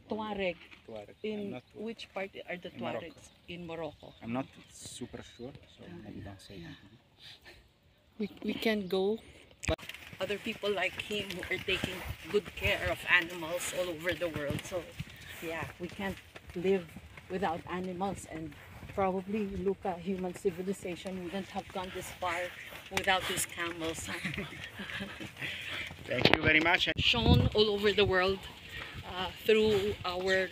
Tuareg. Tuareg. In which part are the Tuaregs? In Morocco. I'm not super sure, so maybe don't say anything. We can go, but other people like him who are taking good care of animals all over the world. So yeah, we can't live without animals, and probably Luca, human civilization wouldn't have gone this far without these camels. Thank you very much. Shown all over the world through our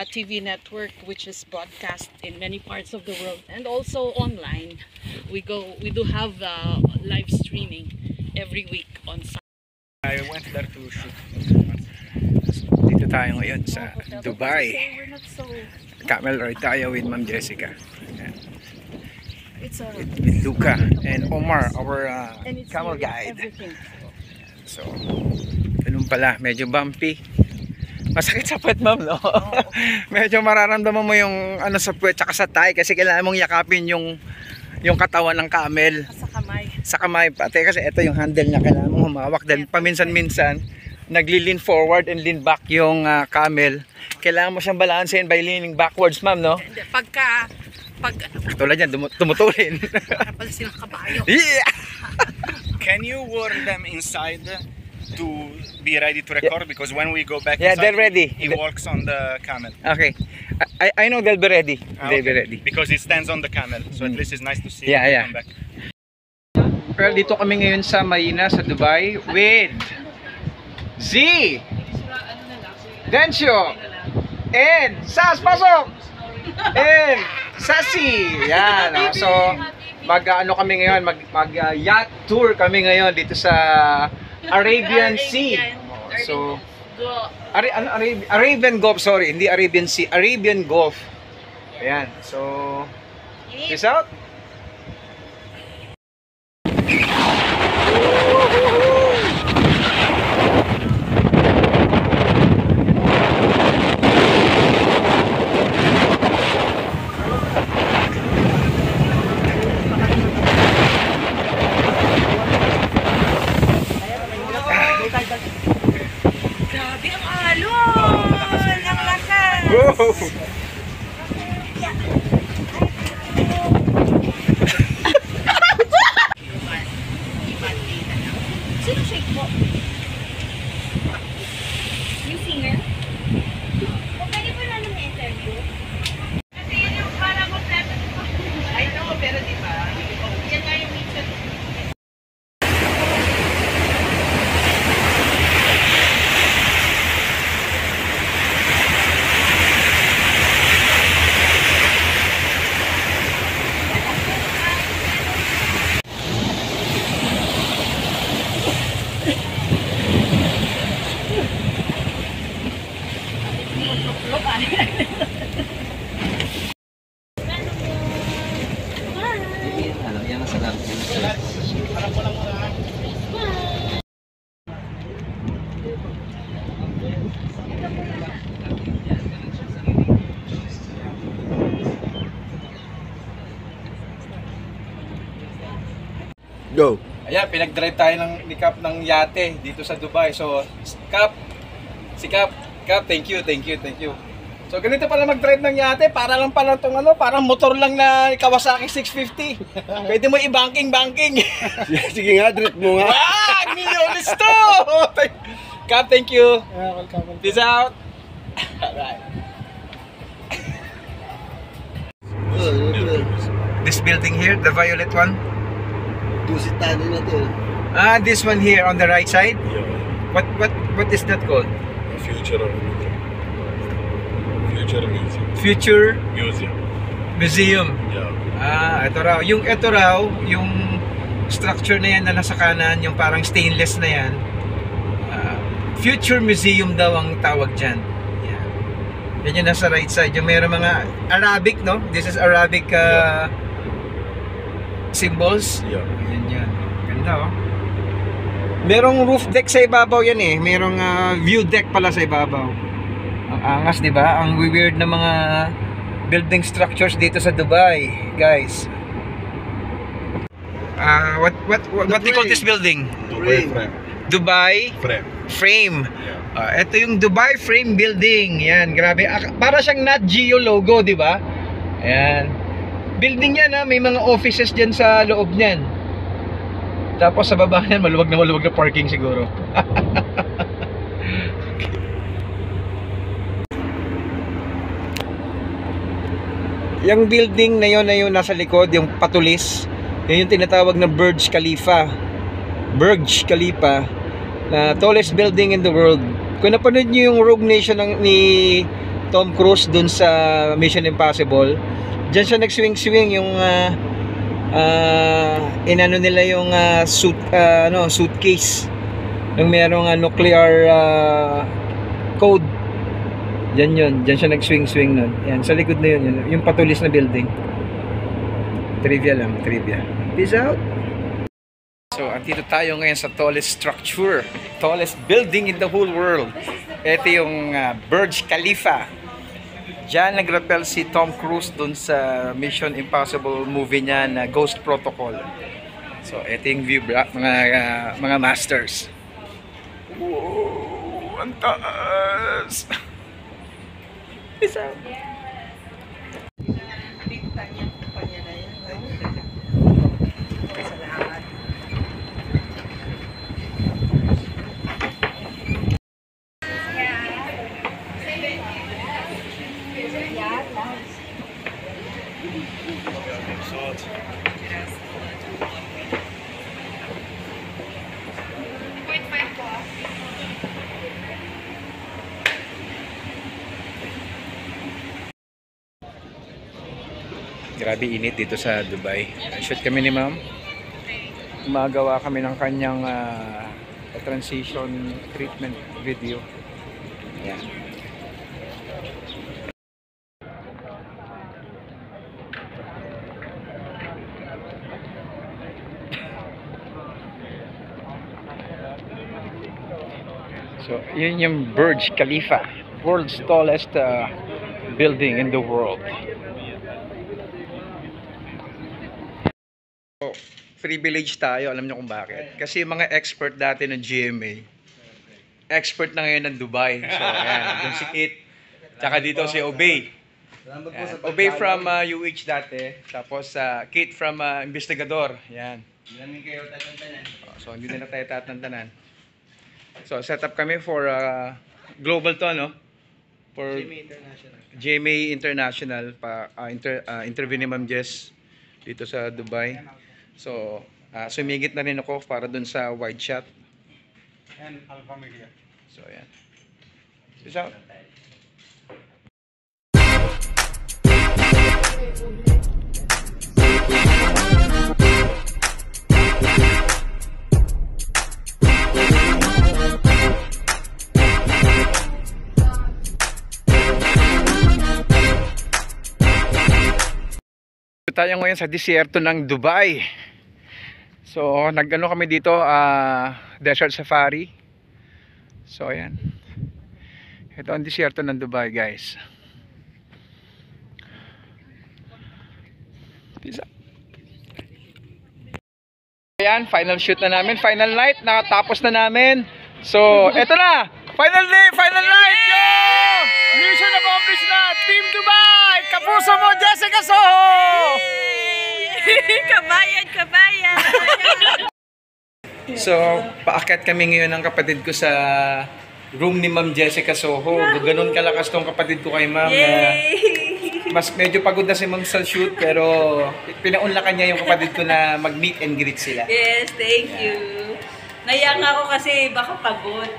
TV network, which is broadcast in many parts of the world, and also online. We do have live streaming every week on Sunday. I went there to shoot. Dito tayo ngayon sa Dubai. Camel ride tayo with Ma'am Jessica. It's with Luca and Omar, our camel guide. So, ganun pala, medyo bumpy. Masakit sa puwet, ma'am, no? Medyo mararamdaman mo yung ano sa puwet tsaka sa thigh kasi kailangan mong yakapin yung katawan ng camel. Sa kamay. Sa kamay pati kasi ito yung handle niya, kailangan mong humawak dahil paminsan-minsan nagli-lean forward and lean back yung camel. Kailangan mo siyang balansehin by leaning backwards, ma'am, no? Tulad yan, tumutulin. Para pala silang kabayo. Yeah! Can you warn them inside to be ready to record? Because when we go back inside, they're ready. He walks on the camel. Okay. I know they'll be ready. They'll be Okay. ready. Because he stands on the camel. So at least it's nice to see Yeah, him yeah. come back. Well, dito kami ngayon sa Marina sa Dubai with Z, Dencio, and Sas, pasok! And Sassy. Yan. So, mag-ano kami ngayon, mag-yacht tour kami ngayon dito sa Arabian Sea. So, Arabian Gulf, sorry, hindi Arabian Sea, Arabian Gulf. Ayan. So, peace out. Grabe ang alon! Ang lakas! Sino shake po? Yung singer? O pwede po namin na-interview? Kasi yun yung parang ko I know, pero di ba? Yan nga yung minsan. Go. Ayan, pinag-drive tayo ni Cap ng yate dito sa Dubai. So, Cap, thank you. So, ganito pala mag-drive ng yate, para lang pala itong ano, parang motor lang na Kawasaki 650. Pwede mo i-banking. Sige nga, drip mo nga. Milyones to! Cap, thank you. Welcome. Peace out. Alright. This building here, the violet one? Dusitano na to. This one here on the right side? Yeah. What is that called? Future Museum. Future Museum. Museum. Yeah. Ito raw. Ito raw, yung structure na yan na nasa kanan, yung parang stainless na yan. Future Museum daw ang tawag dyan. Yan. Yan yung nasa right side. Yung mayroong mga Arabic, no? This is Arabic symbols. Yeah. Yan. Ganda, oh. Merong roof deck sa ibabaw yan eh. Merong view deck pala sa ibabaw. Ang angas, di ba? Ang weird na mga building structures dito sa Dubai, guys. What do you call this building? Dubai Frame. Dubai Frame. Ito yung Dubai Frame Building. Yan, grabe. Para siyang Nat Geo logo, di ba? Ayan. Building yan ha, may mga offices dyan sa loob niyan. Tapos sa baba niyan, maluwag na parking siguro. Yung building na yun nasa likod, yung patulis, yun yung tinatawag na Burj Khalifa. Burj Khalifa, na tallest building in the world. Kung napanood nyo yung Rogue Nation ni Tom Cruise dun sa Mission Impossible, dyan siya nag-swing-swing yung inano nila yung suitcase nung merong nuclear code. Dyan siya nag-swing-swing nun. Yan, sa likod na yun, yung patulis na building. Trivia lang, trivia. Peace out! So, andito tayo ngayon sa tallest structure, tallest building in the whole world. Ito yung Burj Khalifa. Diyan nag-rappel si Tom Cruise dun sa Mission Impossible movie niya na Ghost Protocol. So, ito yung view, mga masters. Wow, ang taas! Peace out! Grabe init dito sa Dubai. Shoot kami ni ma'am. Gumagawa kami ng kanyang transition treatment video. Yan. So, yun yung Burj Khalifa. World's tallest building in the world. Privilege tayo, alam niyo kung bakit. Kasi yung mga expert dati ng GMA, expert na ngayon ng Dubai. So, ayan, dun si Kit. Tsaka dito si Obey. Obey from UH dati. Tapos Kit from Investigador. Ayan. So, hindi na tayo tatantanan. So, set up kami for global to, no? For GMA International. Interview ni Ma'am Jess dito sa Dubai. So, sumigit na rin ako para dun sa wide shot. And Alpha Media. So, ayan. Peace out. Tayo ngayon sa disyerto ng Dubai. So, nag-ano kami dito, desert safari. So, ayan. Ito ang disyerto ng Dubai, guys. Peace out. Ayan, final shoot na namin. Final night, nakatapos na namin. So, eto na! Final day, final night! Yo! Mission accomplished na! Team Dubai! Kapuso mo, Jessica Soho! Kabayan, kabayan! So, paakyat kami ngayon ng kapatid ko sa room ni Ma'am Jessica Soho. Ganoon kalakas tong kapatid ko kay Ma'am. Mas medyo pagod na si Ma'am sa shoot, pero pinaunlakan niya yung kapatid ko na mag-meet and greet sila. Yes, thank you. Nayang ako kasi baka pagod.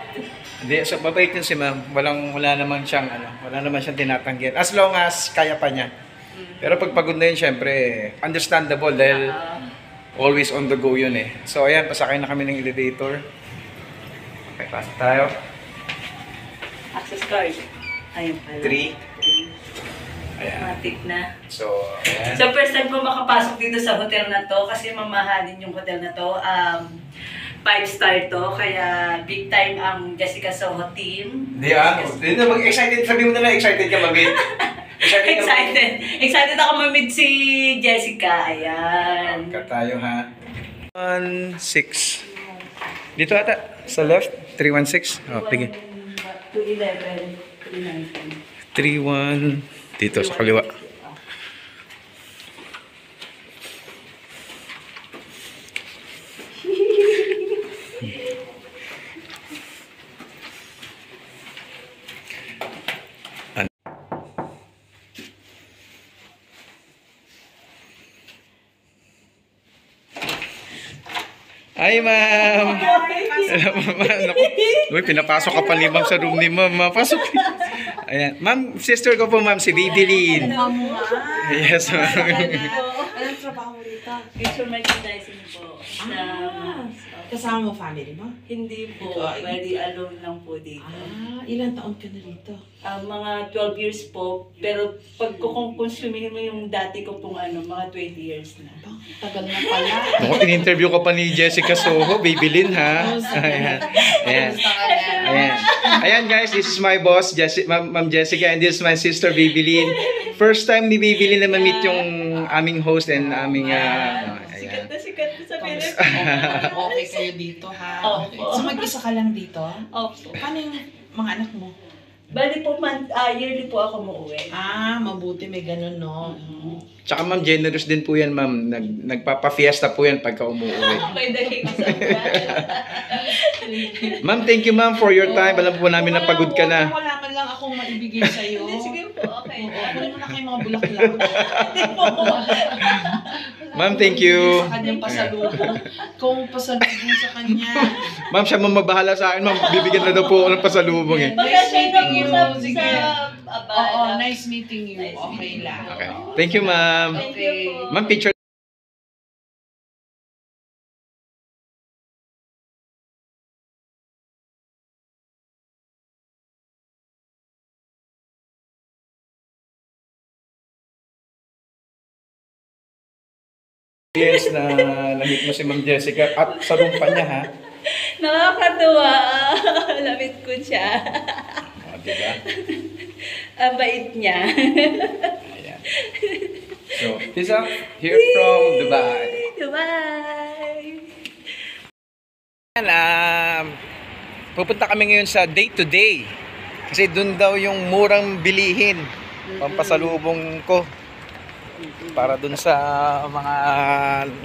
Hindi, so mabait yun si Ma'am. Wala naman siyang tinatanggihan. As long as kaya pa niya. Pero pag pagod na yun, syempre, understandable dahil always on the go yun eh. So ayan, pasakay na kami ng elevator. Okay, pasok tayo. Access card. Ayun pala. 3. Ayan. Matik na. So, ayan. So first time ko makapasok dito sa hotel na to kasi mamahalin yung hotel na to. 5-star to, kaya big time ang Jessica Soho team. Hindi mag-excited. Sabi mo na lang, excited ka mag-meet. Excited ako ma-meet si Jessica. Ayan. Ka tayo ha. 1, 6. Dito ata, sa left, 316. Oh, sige. 211, 319. 31 dito sa kaliwa. Ay, ma'am! Naku, uy, pinapasok ka pa ni ma'am sa room ni ma'am. Pasok. Ayan. Ma'am, sister ko po, ma'am, si Bibilin. Yes, ma'am. Anong trabaho mo rito? Picture merchandising po. Kasama mo family mo? Hindi po. Very alone lang po dito. Ilang taon ka na rito? Mga 12 years po. Pero pag kukonsumihin mo yung dati ko pong mga 20 years na. Tagal na pala. Naku, in-interview ka pa ni Jessica Soho, Bibilin, ha? Ayan. Ayan. Ayan. Ayan, guys, this is my boss, Ma'am Jessica, and this is my sister, Bibilin. First time ni Bibilin na ma-meet yung aming host and aming, ayan. Sikat na sa Philippines. Okay kayo dito, ha? Opo. So, mag-isa ka lang dito? Opo. Paano yung mga anak mo? Bali po, yearly po ako muuwi. Mabuti may ganun, no? Tsaka ma'am, generous din po yan, ma'am. Nagpapa-fiesta po yan pagka umuwi. Okay, dahil ko sa Ma'am, thank you ma'am for your time. Alam po namin na pagod ka na. Wala man lang akong maibigay sa'yo. Hindi, sige po, okay. Kunin mo na kayo mga bulaklak. Ma'am, thank you. Sa kanyang pasalubong. Kung pasalubong sa kanya. Ma'am, siya ma'am mabahala sa akin, ma'am. Bibigyan na daw po ako ng pasalubong eh. Nice meeting you. Sige. Sige. Abala. Oo, nice meeting you. Nice Okay lang. Okay. Thank you, ma'am. Thank you po. Ma'am, picture. Yes, na na-meet mo si Ma'am Jessica at sa room pa niya, ha? Nakakatuwa. Lamit ko siya. O, diba? Ang bait niya. Ayan. So, peace out here from Dubai. Dubai! Ayan, pupunta kami ngayon sa day to day. Kasi dun daw yung murang bilihin. Pampasalubong ko. Para dun sa mga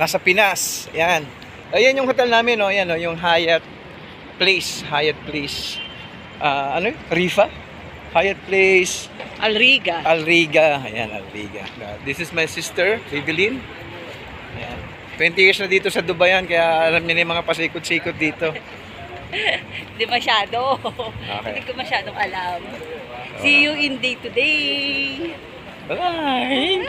nasa Pinas. Ayan. Ayan yung hotel namin, no? Ayan, no? Yung Hyatt Place. Hyatt Place. Ano yun? Rifa? Hyatt Place. Alriga. Alriga. Ayan, Alriga. This is my sister, Evelyn. Ayan. 20 years na dito sa Dubai yan, kaya alam niya na yung mga pasikot-sikot dito. Hindi masyado. Okay. Hindi ko masyadong alam. See you in day to day. Bye!